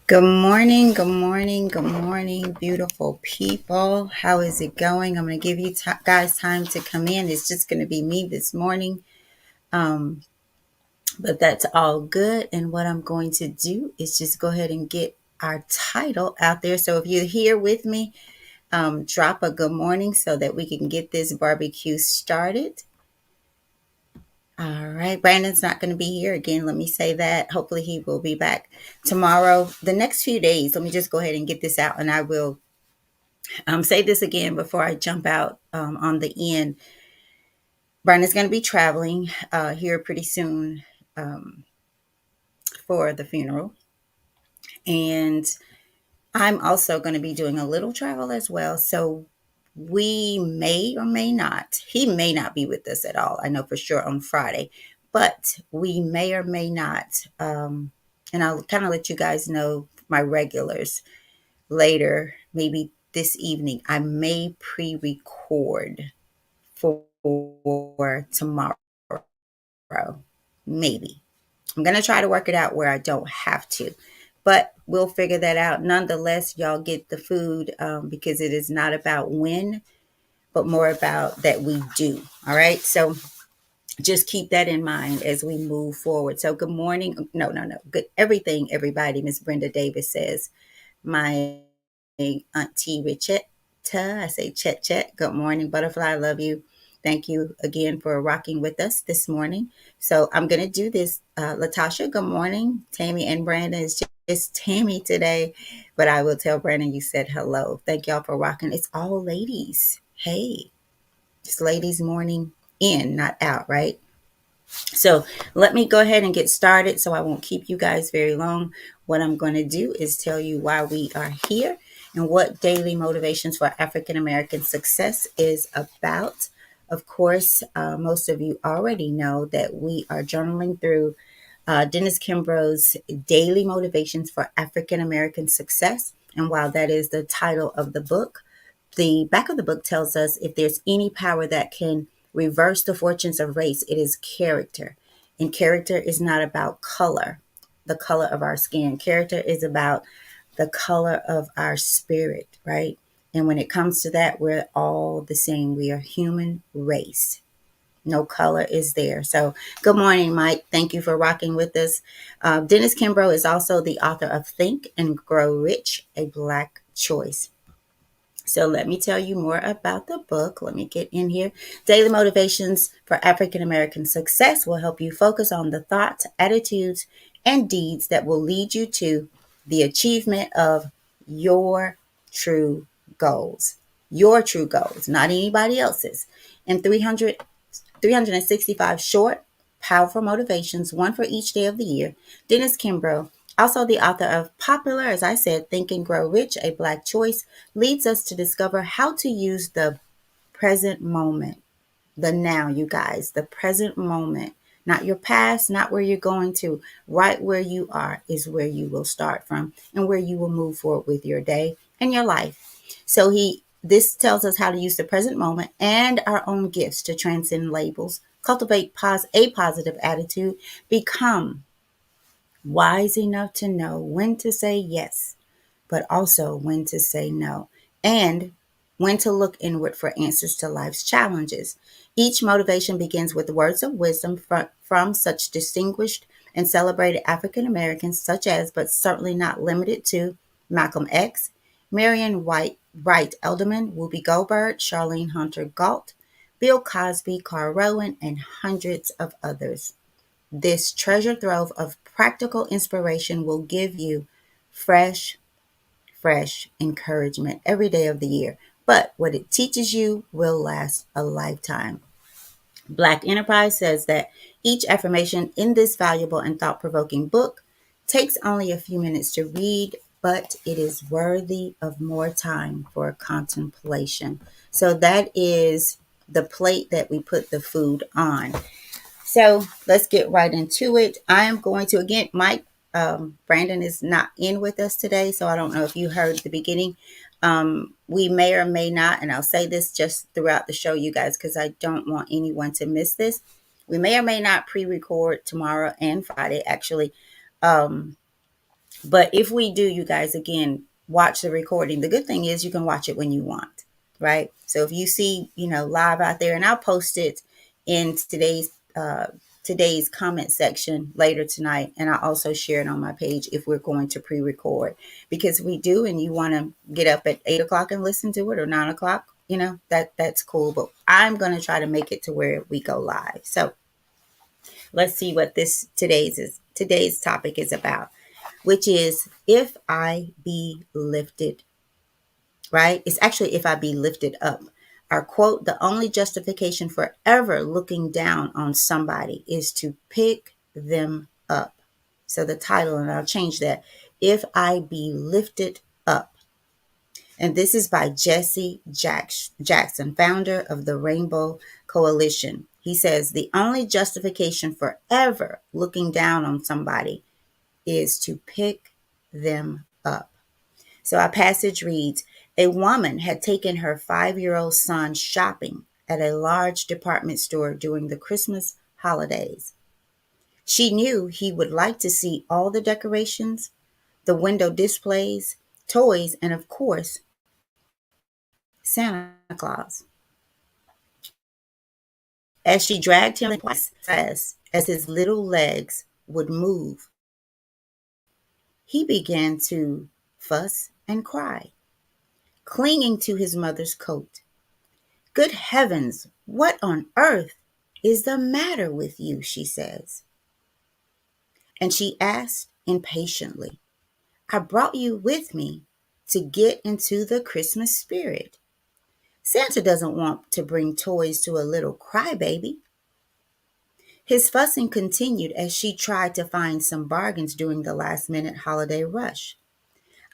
Good morning, good morning, good morning, beautiful people. How is it going? I'm going to give you guys time to come in. It's just going to be me this morning, um, but that's all good. And what I'm going to do is just go ahead and get our title out there. So if you're here with me, drop a good morning so that we can get this barbecue started. All right, Brandon's not going to be here again. Let me say that. Hopefully, he will be back tomorrow. The next few days, let me just go ahead and get this out, and I will say this again before I jump out on the end. Brandon's going to be traveling here pretty soon um, for the funeral. And I'm also going to be doing a little travel as well. So we may or may not, he may not be with us at all. I know for sure on Friday, but we may or may not. And I'll kind of let you guys know, my regulars, later, maybe this evening. I may pre record for tomorrow. Maybe. I'm going to try to work it out where I don't have to, but we'll figure that out. Nonetheless, y'all get the food because it is not about when, but more about that we do. All right. So just keep that in mind as we move forward. So good morning. No, no, no. Good everything, everybody. Miss Brenda Davis says, my auntie Richetta. I say Chet Chet. Good morning, Butterfly. I love you. Thank you again for rocking with us this morning. So I'm going to do this. Latasha, good morning. Tammy and Brandon. It's just Tammy today, but I will tell Brandon you said hello. Thank y'all for rocking. It's all ladies. Hey, it's ladies morning in, not out, right? So let me go ahead and get started so I won't keep you guys very long. What I'm going to do is tell you why we are here and what Daily Motivations for African American Success is about. Of course, most of you already know that we are journaling through Dennis Kimbro's Daily Motivations for African American Success. And while that is the title of the book, the back of the book tells us if there's any power that can reverse the fortunes of race, it is character. And character is not about color, the color of our skin. Character is about the color of our spirit, right? And when it comes to that, we're all the same. We are human race. No color is there. So, good morning, Mike. Thank you for rocking with us. Dennis Kimbro is also the author of Think and Grow Rich, a Black Choice. So let me tell you more about the book. Let me get in here. Daily Motivations for African American Success will help you focus on the thoughts, attitudes, and deeds that will lead you to the achievement of your true goals. Your true goals, not anybody else's. In 365 short, powerful motivations, one for each day of the year, Dennis Kimbro, also the author of popular, as I said, Think and Grow Rich, a Black Choice, leads us to discover how to use the present moment, the now, you guys, the present moment, not your past, not where you're going to. Right where you are is where you will start from and where you will move forward with your day and your life. So this tells us how to use the present moment and our own gifts to transcend labels, cultivate a positive attitude, become wise enough to know when to say yes, but also when to say no, and when to look inward for answers to life's challenges. Each motivation begins with words of wisdom from such distinguished and celebrated African Americans, such as, but certainly not limited to, Malcolm X, Marion Wright Elderman, Whoopi Goldberg, Charlene Hunter Galt, Bill Cosby, Carl Rowan, and hundreds of others. This treasure trove of practical inspiration will give you fresh, fresh encouragement every day of the year. But what it teaches you will last a lifetime. Black Enterprise says that each affirmation in this valuable and thought provoking book takes only a few minutes to read, but it is worthy of more time for contemplation. So that is the plate that we put the food on. So let's get right into it. I am going to, again, Mike, Brandon is not in with us today, so I don't know if you heard the beginning. We may or may not, and I'll say this just throughout the show, you guys, because I don't want anyone to miss this. We may or may not pre record tomorrow and Friday, actually. Um, But if we do, you guys, again, watch the recording. The good thing is you can watch it when you want, right? So if you see, live out there, and I'll post it in today's comment section later tonight, and I'll also share it on my page if we're going to pre-record, because we do, and you want to get up at 8 o'clock and listen to it, or 9 o'clock, that's cool. But I'm going to try to make it to where we go live. So let's see what today's topic is about, which is if I be lifted, right? It's actually if I be lifted up. Our quote, the only justification for ever looking down on somebody is to pick them up. So the title, and I'll change that, if I be lifted up. And this is by Jesse Jackson, founder of the Rainbow Coalition. He says the only justification for ever looking down on somebody is to pick them up. So our passage reads, a woman had taken her 5-year-old son shopping at a large department store during the Christmas holidays. She knew he would like to see all the decorations, the window displays, toys, and of course, Santa Claus. As she dragged him fast as his little legs would move, he began to fuss and cry, clinging to his mother's coat. Good heavens, what on earth is the matter with you? She says. And she asked impatiently, I brought you with me to get into the Christmas spirit. Santa doesn't want to bring toys to a little crybaby. His fussing continued as she tried to find some bargains during the last minute holiday rush.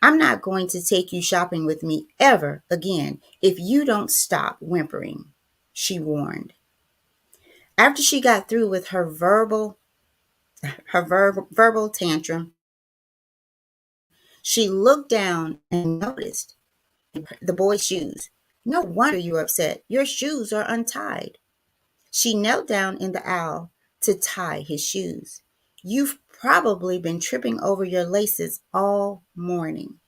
I'm not going to take you shopping with me ever again if you don't stop whimpering, she warned. After she got through with her verbal tantrum, she looked down and noticed the boy's shoes. No wonder you're upset. Your shoes are untied. She knelt down in the aisle to tie his shoes. You've probably been tripping over your laces all morning.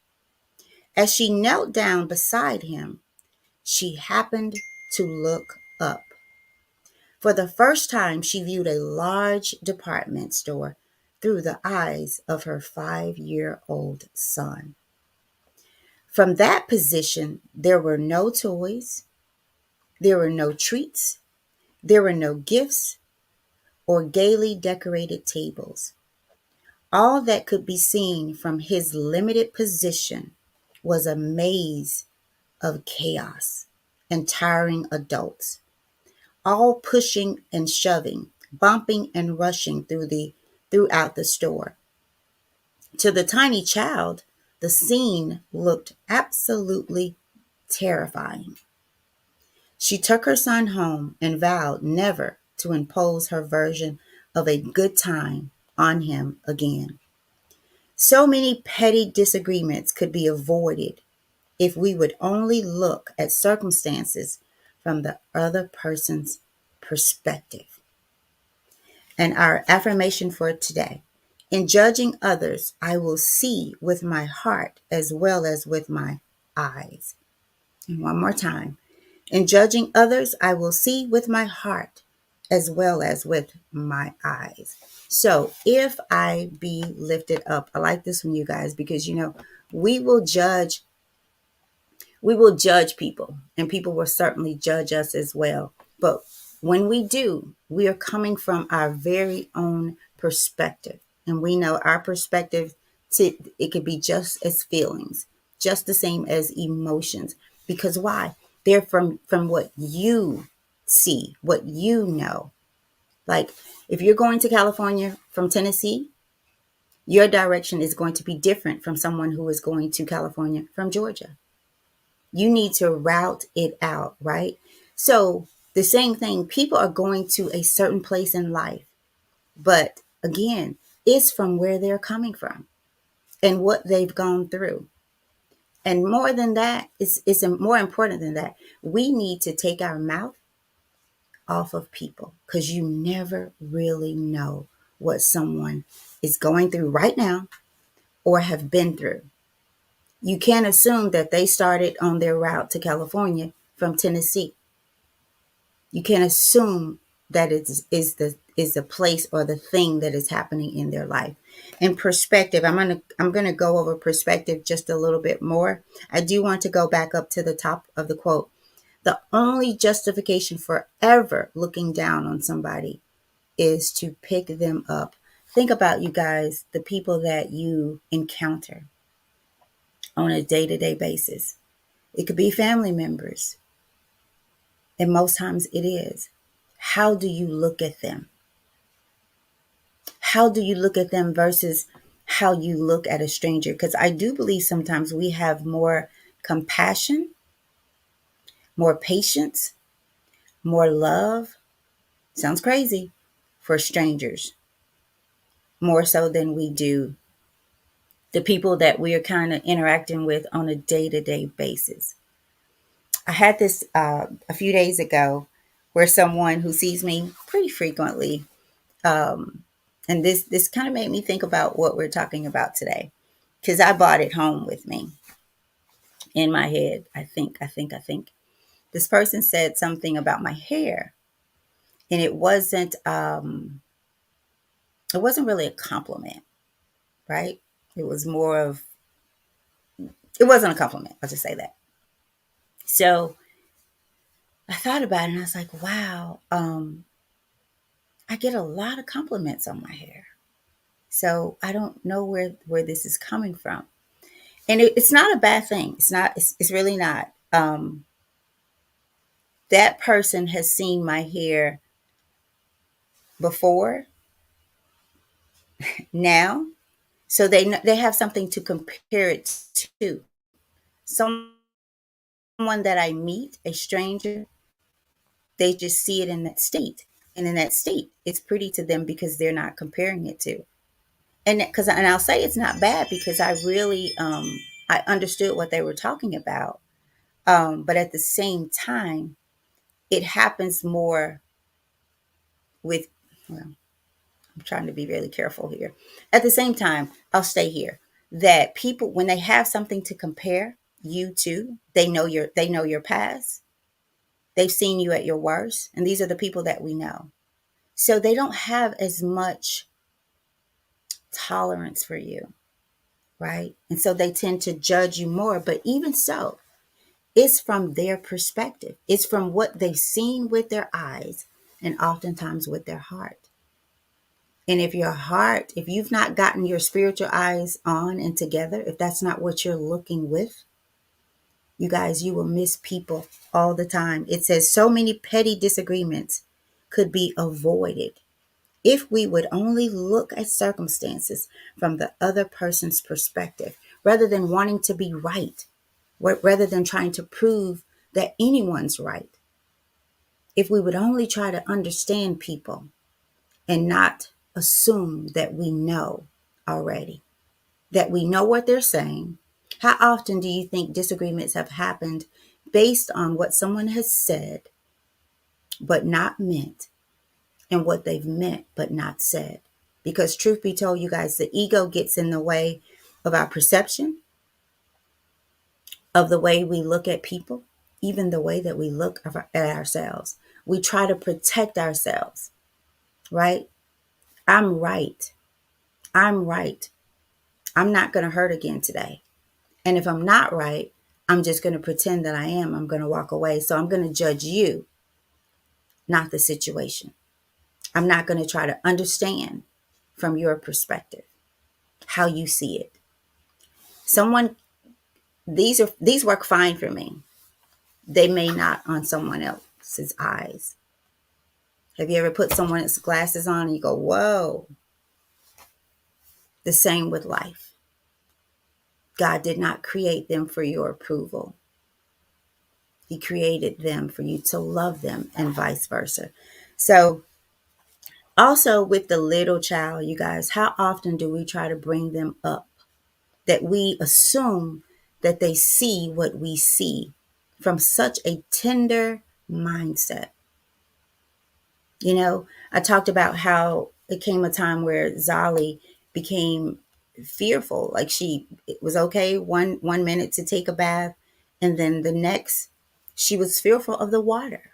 As she knelt down beside him, she happened to look up. For the first time, she viewed a large department store through the eyes of her 5-year-old son. From that position, there were no toys, there were no treats, there were no gifts or gaily decorated tables. All that could be seen from his limited position was a maze of chaos and tiring adults, all pushing and shoving, bumping and rushing throughout the store. To the tiny child, the scene looked absolutely terrifying. She took her son home and vowed never to impose her version of a good time on him again. So many petty disagreements could be avoided if we would only look at circumstances from the other person's perspective. And our affirmation for today, in judging others, I will see with my heart as well as with my eyes. And one more time, in judging others, I will see with my heart as well as with my eyes. So if I be lifted up, I like this one, you guys, because we will judge we will judge people, and people will certainly judge us as well. But when we do, we are coming from our very own perspective. And we know our perspective, it could be just as feelings, just the same as emotions. Because why? They're from what you see, what you know. Like if you're going to California from Tennessee, your direction is going to be different from someone who is going to California from Georgia. You need to route it out, right? So the same thing, people are going to a certain place in life, but again, it's from where they're coming from and what they've gone through. And more than that, it's more important than that. We need to take our mouth off of people because you never really know what someone is going through right now or have been through. You can't assume that they started on their route to California from Tennessee. You can't assume that it is the place or the thing that is happening in their life. And perspective, I'm gonna go over perspective just a little bit more. I do want to go back up to the top of the quote. The only justification for ever looking down on somebody is to pick them up. Think about, you guys, the people that you encounter on a day-to-day basis. It could be family members, and most times it is. How do you look at them? How do you look at them versus how you look at a stranger? Because I do believe sometimes we have more compassion, more patience, more love. Sounds crazy, for strangers, more so than we do the people that we are kind of interacting with on a day-to-day basis. I had this a few days ago where someone who sees me pretty frequently, um, and this kind of made me think about what we're talking about today, because I brought it home with me in my head. I think this person said something about my hair, and it wasn't really a compliment, right? It was more of it wasn't a compliment. I'll just say that. So I thought about it and I was like, wow, I get a lot of compliments on my hair. So I don't know where this is coming from. And it's not a bad thing. It's really not. That person has seen my hair before, now. So they have something to compare it to. Someone that I meet, a stranger, they just see it in that state. And in that state, it's pretty to them because they're not comparing it to. And I'll say it's not bad because I really I understood what they were talking about. But at the same time, it happens more with, well, I'm trying to be really careful here. At the same time, I'll stay here. That people, when they have something to compare you to, they know your past. They've seen you at your worst, and these are the people that we know. So they don't have as much tolerance for you, right? And so they tend to judge you more. But even so, it's from their perspective. It's from what they've seen with their eyes and oftentimes with their heart. And if you've not gotten your spiritual eyes on and together, if that's not what you're looking with, you guys, you will miss people all the time. It says so many petty disagreements could be avoided if we would only look at circumstances from the other person's perspective, rather than wanting to be right, rather than trying to prove that anyone's right. If we would only try to understand people and not assume that we know already, that we know what they're saying. How often do you think disagreements have happened based on what someone has said but not meant, and what they've meant but not said? Because truth be told, you guys, the ego gets in the way of our perception, of the way we look at people, even the way that we look at ourselves. We try to protect ourselves, right? I'm right. I'm right. I'm not going to hurt again today. And if I'm not right, I'm just going to pretend that I am. I'm going to walk away. So I'm going to judge you, not the situation. I'm not going to try to understand from your perspective how you see it. Someone these work fine for me. They may not on someone else's eyes. Have you ever put someone's glasses on and you go, whoa? The same with life. God did not create them for your approval. He created them for you to love them, and vice versa. So also with the little child, you guys, how often do we try to bring them up that we assume that they see what we see from such a tender mindset? I talked about how it came a time where Zali became fearful. Like it was okay one minute to take a bath, and then the next, she was fearful of the water,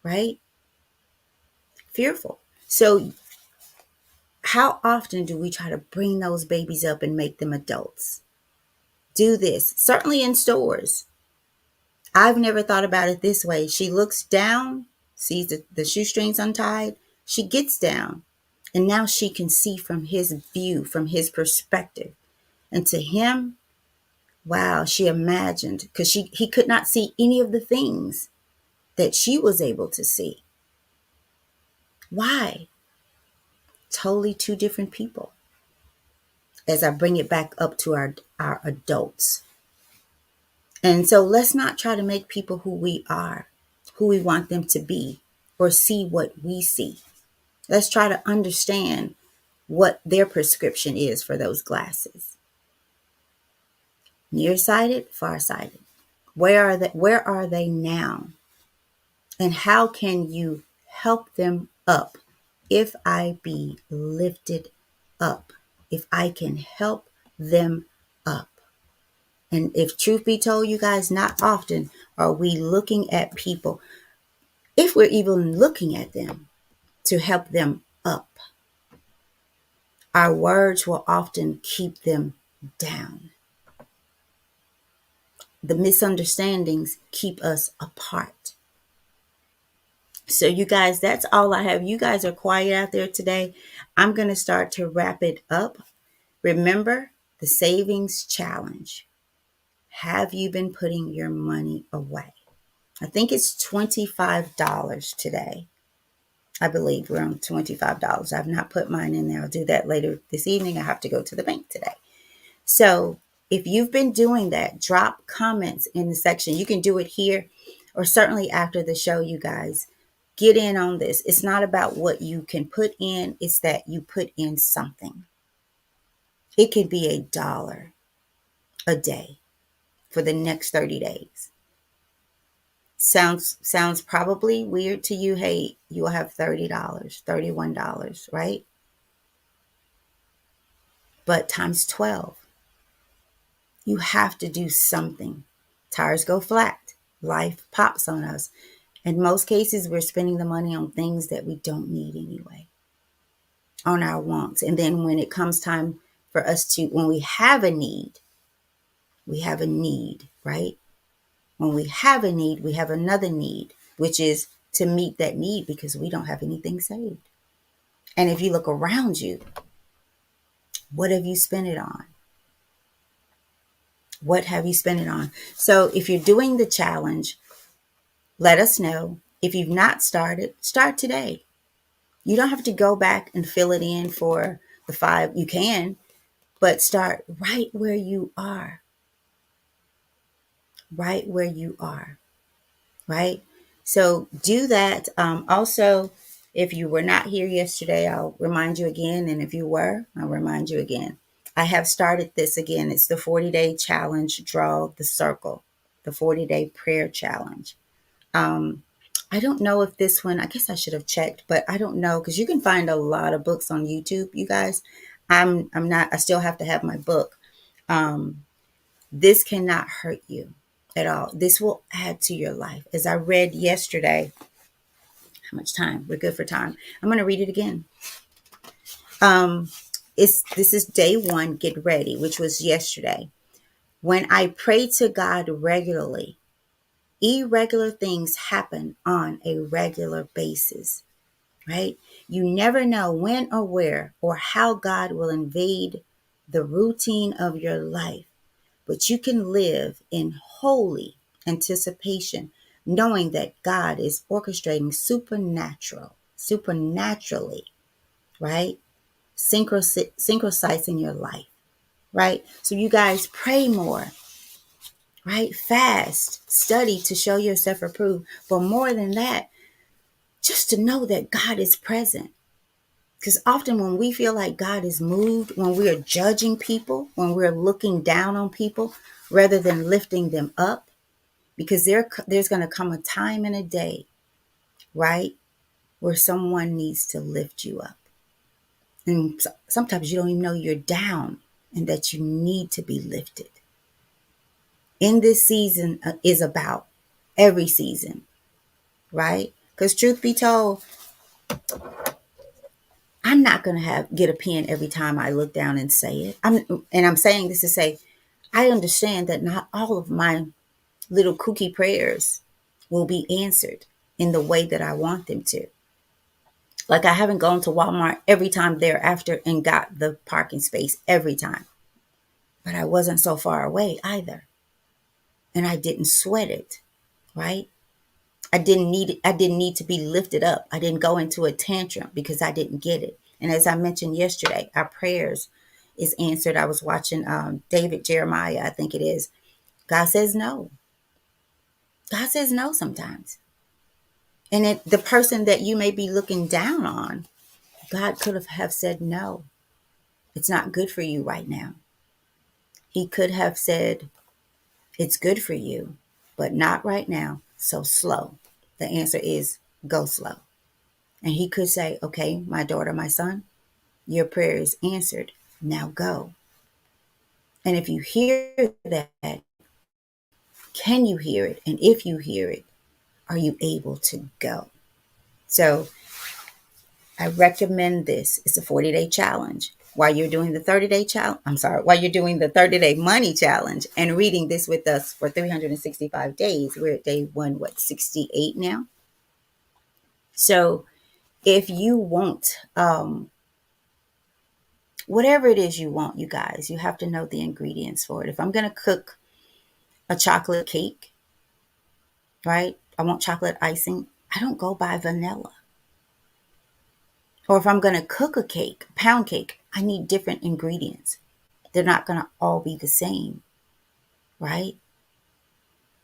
right? Fearful. So how often do we try to bring those babies up and make them adults? Do this. Certainly in stores. I've never thought about it this way. She looks down, sees the shoestrings untied. She gets down, and now she can see from his view, from his perspective. And to him, wow, she imagined, because he could not see any of the things that she was able to see. Why? Totally two different people. As I bring it back up to our adults. And so let's not try to make people who we are, who we want them to be, or see what we see. Let's try to understand what their prescription is for those glasses. Nearsighted, farsighted. Where are they now? And how can you help them up? If I be lifted up, if I can help them up. And if truth be told, you guys, not often are we looking at people, if we're even looking at them, to help them up. Our words will often keep them down. The misunderstandings keep us apart. So you guys, that's all I have. You guys are quiet out there today. I'm going to start to wrap it up. Remember the savings challenge. Have you been putting your money away? I think it's $25 today. I believe we're on $25. I've not put mine in there. I'll do that later this evening. I have to go to the bank today. So if you've been doing that, drop comments in the section. You can do it here or certainly after the show, you guys. Get in on this. It's not about what you can put in. It's that you put in something. It could be $1 a day for the next 30 days. Sounds probably weird to you. Hey, you'll have $30, $31, right? But times 12. You have to do something. Tires go flat. Life pops on us. In most cases, we're spending the money on things that we don't need anyway, on our wants. And then when it comes time for us to, when we have a need, right? When we have a need, we have another need, which is to meet that need because we don't have anything saved. And if you look around you, what have you spent it on? What have you spent it on? So if you're doing the challenge, let us know. If you've not started, start today. You don't have to go back and fill it in for the 5. You can, but start right where you are. Right where you are. Right? So do that. Also, if you were not here yesterday, I'll remind you again. And if you were, I'll remind you again. I have started this again. It's the 40-day challenge, draw the circle, the 40-day prayer challenge. I don't know if this one, I guess I should have checked, but I don't know because you can find a lot of books on YouTube, you guys. I still have to have my book. This cannot hurt you at all. This will add to your life. As I read yesterday, how much time? We're good for time. I'm going to read it again. This is day 1, get ready, which was yesterday. When I pray to God regularly, irregular things happen on a regular basis, right? You never know when or where or how God will invade the routine of your life, but you can live in holy anticipation, knowing that God is orchestrating supernaturally, right? Synchronizing your life, right? So you guys pray more, right? Fast, study to show yourself approved. But more than that, just to know that God is present. Because often when we feel like God is moved, when we are judging people, when we're looking down on people rather than lifting them up, because there's going to come a time and a day, right, where someone needs to lift you up. And sometimes you don't even know you're down and that you need to be lifted. In this season is about every season, right? Because truth be told, I'm not going to get a pen every time I look down and say it. I'm saying this to say, I understand that not all of my little kooky prayers will be answered in the way that I want them to. Like I haven't gone to Walmart every time thereafter and got the parking space every time. But I wasn't so far away either. And I didn't sweat it, right? I didn't need to be lifted up. I didn't go into a tantrum because I didn't get it. And as I mentioned yesterday, our prayers is answered. I was watching David Jeremiah, I think it is. God says no. God says no sometimes. And the person that you may be looking down on, God could have said no. It's not good for you right now. He could have said, it's good for you, but not right now. So slow. The answer is go slow. And he could say, okay, my daughter, my son, your prayer is answered. Now go. And if you hear that, can you hear it? And if you hear it, are you able to go? So I recommend this. It's a 40-day challenge. While you're doing the 30-day challenge, while you're doing the 30-day money challenge and reading this with us for 365 days, we're at day 68 now. So if you want, whatever it is you want, you guys, you have to know the ingredients for it. If I'm going to cook a chocolate cake, right? I want chocolate icing. I don't go buy vanilla. Or if I'm going to cook a cake, pound cake, I need different ingredients. They're not going to all be the same, right?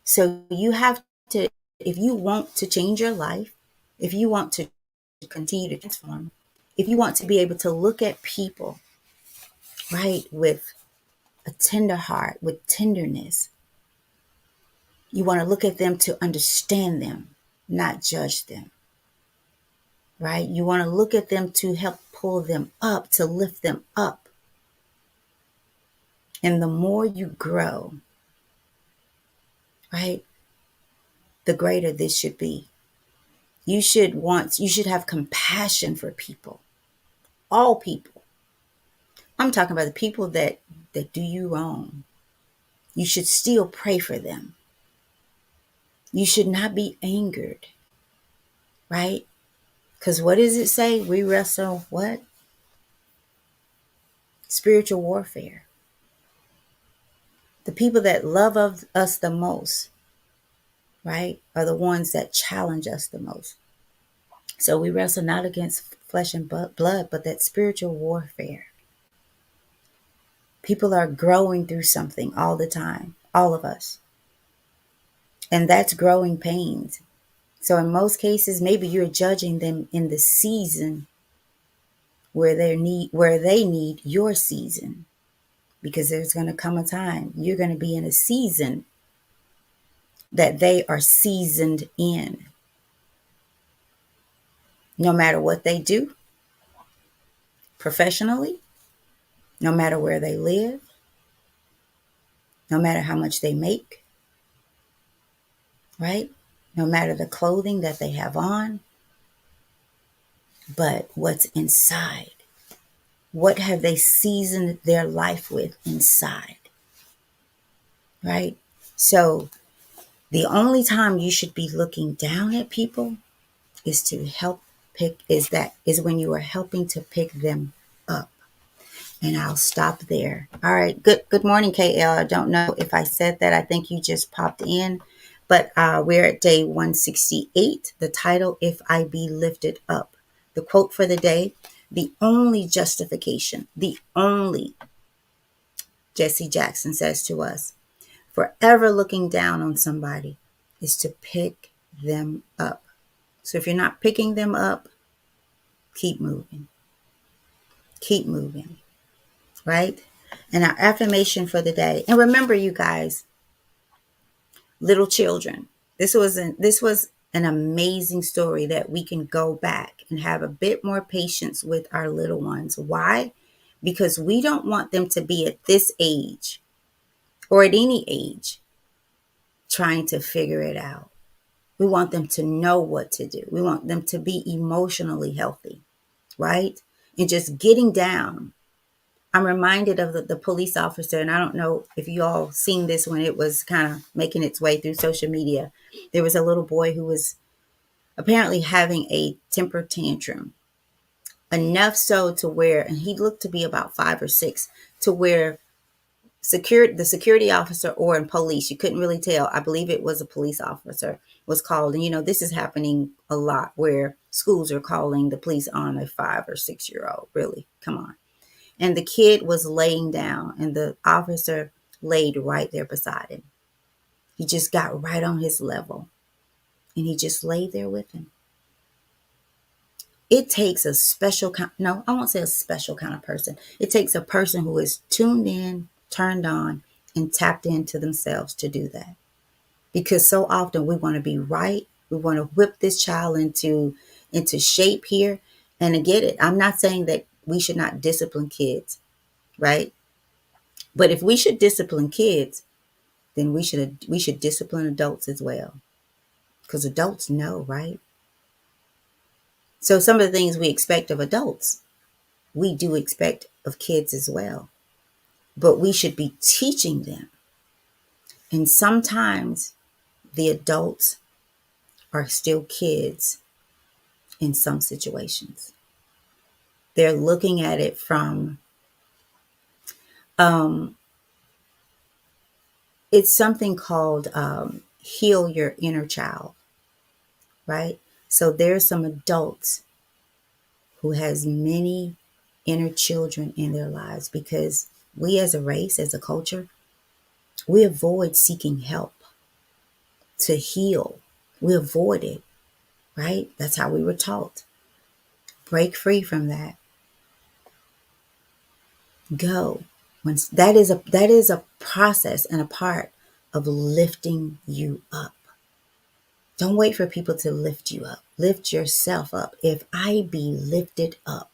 So you have to, if you want to change your life, if you want to continue to transform, if you want to be able to look at people, right, with a tender heart, with tenderness, you want to look at them to understand them, not judge them, right? You want to look at them to help pull them up, to lift them up. And the more you grow, right, the greater this should be. You should have compassion for people, all people. I'm talking about the people that do you wrong. You should still pray for them. You should not be angered, right? Because what does it say? We wrestle what? Spiritual warfare. The people that love of us the most, right, are the ones that challenge us the most. So we wrestle not against flesh and blood, but that spiritual warfare. People are growing through something all the time, all of us. And that's growing pains. So in most cases, maybe you're judging them in the season where they need your season. Because there's going to come a time you're going to be in a season that they are seasoned in. No matter what they do professionally, no matter where they live, no matter how much they make, right? No matter the clothing that they have on, but what's inside. What have they seasoned their life with inside? Right? So the only time you should be looking down at people is to help is when you are helping to pick them up. And I'll stop there. All right. Good morning, KL. I don't know if I said that. I think you just popped in. But we're at day 168. The title, If I Be Lifted Up. The quote for the day, the only justification, Jesse Jackson says to us, forever looking down on somebody is to pick them up. So if you're not picking them up, keep moving. Keep moving. Right? And our affirmation for the day. And remember, you guys, little children. This was an amazing story that we can go back and have a bit more patience with our little ones. Why? Because we don't want them to be at this age or at any age trying to figure it out. We want them to know what to do. We want them to be emotionally healthy, right? And just getting down. I'm reminded of the police officer, and I don't know if you all seen this when it was kind of making its way through social media. There was a little boy who was apparently having a temper tantrum, enough so to where, and he looked to be about 5 or 6, to where the security officer or in police, you couldn't really tell. I believe it was a police officer was called. And this is happening a lot where schools are calling the police on a 5 or 6 year old. Really, come on. And the kid was laying down and the officer laid right there beside him. He just got right on his level and he just laid there with him. It takes a special kind, no, I won't say a special kind of person. It takes a person who is tuned in, turned on, and tapped into themselves to do that. Because so often we want to be right. We want to whip this child into shape here. And I get it. I'm not saying that we should not discipline kids, right? But if we should discipline kids, then we should discipline adults as well. Because adults know, right? So some of the things we expect of adults, we do expect of kids as well. But we should be teaching them. And sometimes the adults are still kids in some situations. They're looking at it from, it's something called heal your inner child, right? So there's some adults who has many inner children in their lives because we as a race, as a culture, we avoid seeking help to heal. We avoid it, right? That's how we were taught. Break free from that. Go. That is a process and a part of lifting you up. Don't wait for people to lift you up. Lift yourself up. If I be lifted up,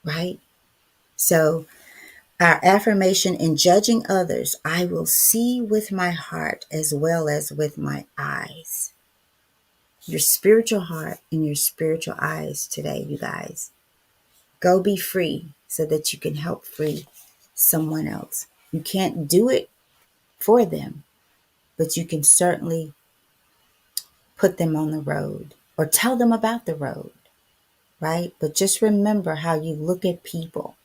right? So our affirmation: in judging others, I will see with my heart as well as with my eyes. Your spiritual heart and your spiritual eyes today, you guys. Go be free so that you can help free someone else. You can't do it for them, but you can certainly put them on the road or tell them about the road, right? But just remember how you look at people,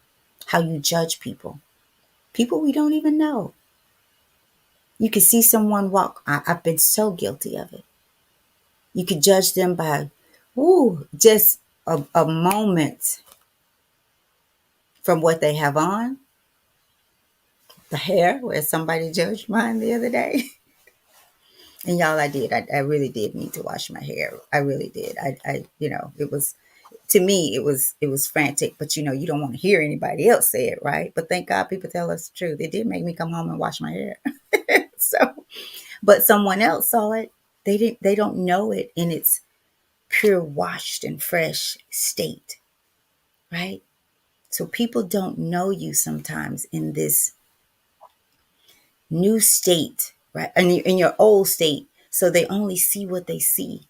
how you judge people, people we don't even know. You could see someone walk. I've been so guilty of it. You could judge them by, just a moment from what they have on. The hair, where somebody judged mine the other day. And y'all, I did. I really did need to wash my hair. I really did. It was, to me, it was frantic, but you don't want to hear anybody else say it, right? But thank God people tell us the truth. It did make me come home and wash my hair. So, but someone else saw it. They don't know it in its pure, washed and fresh state, right? So people don't know you sometimes in this new state, right? In your old state. So they only see what they see.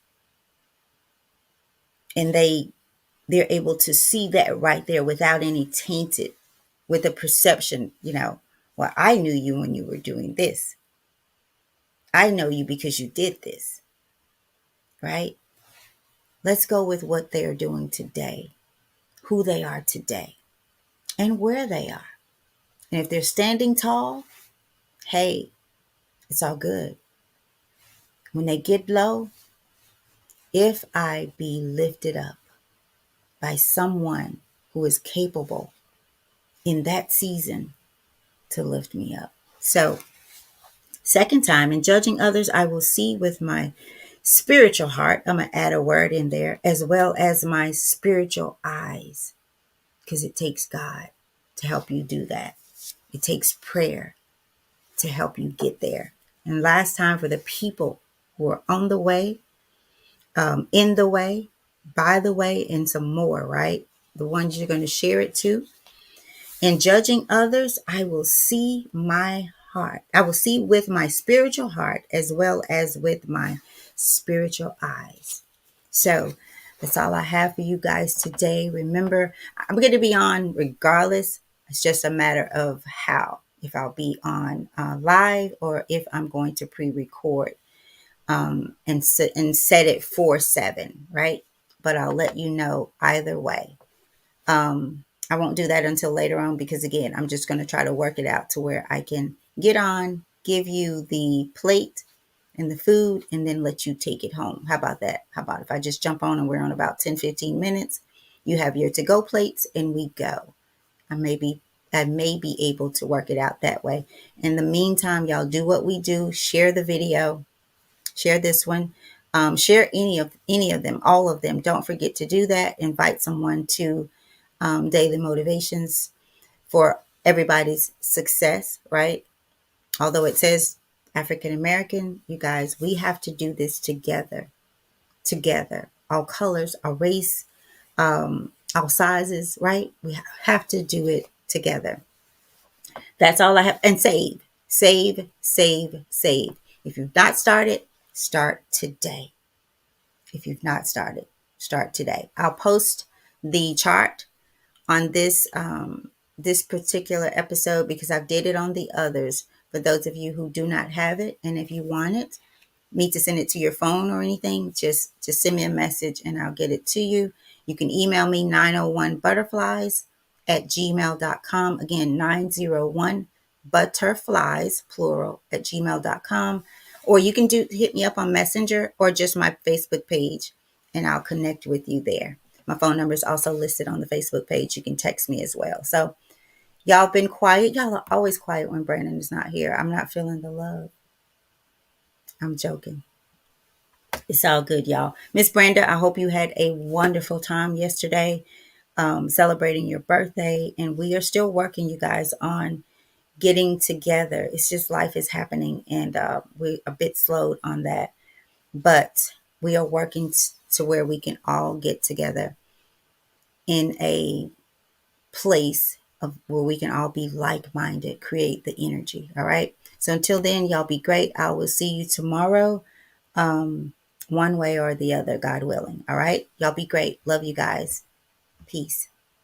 And they're able to see that right there without any tainted, with a perception, well, I knew you when you were doing this. I know you because you did this, right? Let's go with what they are doing today, who they are today, and where they are. And if they're standing tall, hey, it's all good. When they get low, if I be lifted up by someone who is capable in that season to lift me up. So, second time, in judging others, I will see with my spiritual heart. I'm going to add a word in there, as well as my spiritual eyes, because it takes God to help you do that. It takes prayer to help you get there. And last time, for the people We're on the way, in the way, by the way, and some more, right? The ones you're going to share it to. In judging others, I will see my heart. I will see with my spiritual heart as well as with my spiritual eyes. So that's all I have for you guys today. Remember, I'm going to be on regardless. It's just a matter of how. If I'll be on live or if I'm going to pre-record and set it for 7, right? But I'll let you know either way. I won't do that until later on because, again, I'm just going to try to work it out to where I can get on, give you the plate and the food, and then let you take it home. How about that? How about if I just jump on and we're on about 10, 15 minutes? You have your to-go plates and we go. I may be able to work it out that way. In the meantime, y'all do what we do. Share the video. Share this one. Share any of them, all of them. Don't forget to do that. Invite someone to daily motivations for everybody's success, right? Although it says African American, you guys, we have to do this together, together. All colors, all race, all sizes, right? We have to do it together. That's all I have. And save, save, save, save. If you've not started, start today. If you've not started, start today. I'll post the chart on this particular episode because I did it on the others. For those of you who do not have it, and if you want it, me to send it to your phone or anything, just send me a message and I'll get it to you. You can email me 901butterflies at gmail.com. Again, 901 butterflies, plural, at gmail.com. Or you can hit me up on Messenger or just my Facebook page and I'll connect with you there. My phone number is also listed on the Facebook page. You can text me as well. So y'all been quiet. Y'all are always quiet when Brandon is not here. I'm not feeling the love. I'm joking. It's all good, y'all. Miss Brenda, I hope you had a wonderful time yesterday celebrating your birthday. And we are still working, you guys, on getting together. It's just life is happening and we're a bit slowed on that. But we are working to where we can all get together in a place of where we can all be like-minded, create the energy. All right. So until then, y'all be great. I will see you tomorrow. One way or the other, God willing. All right. Y'all be great. Love you guys. Peace.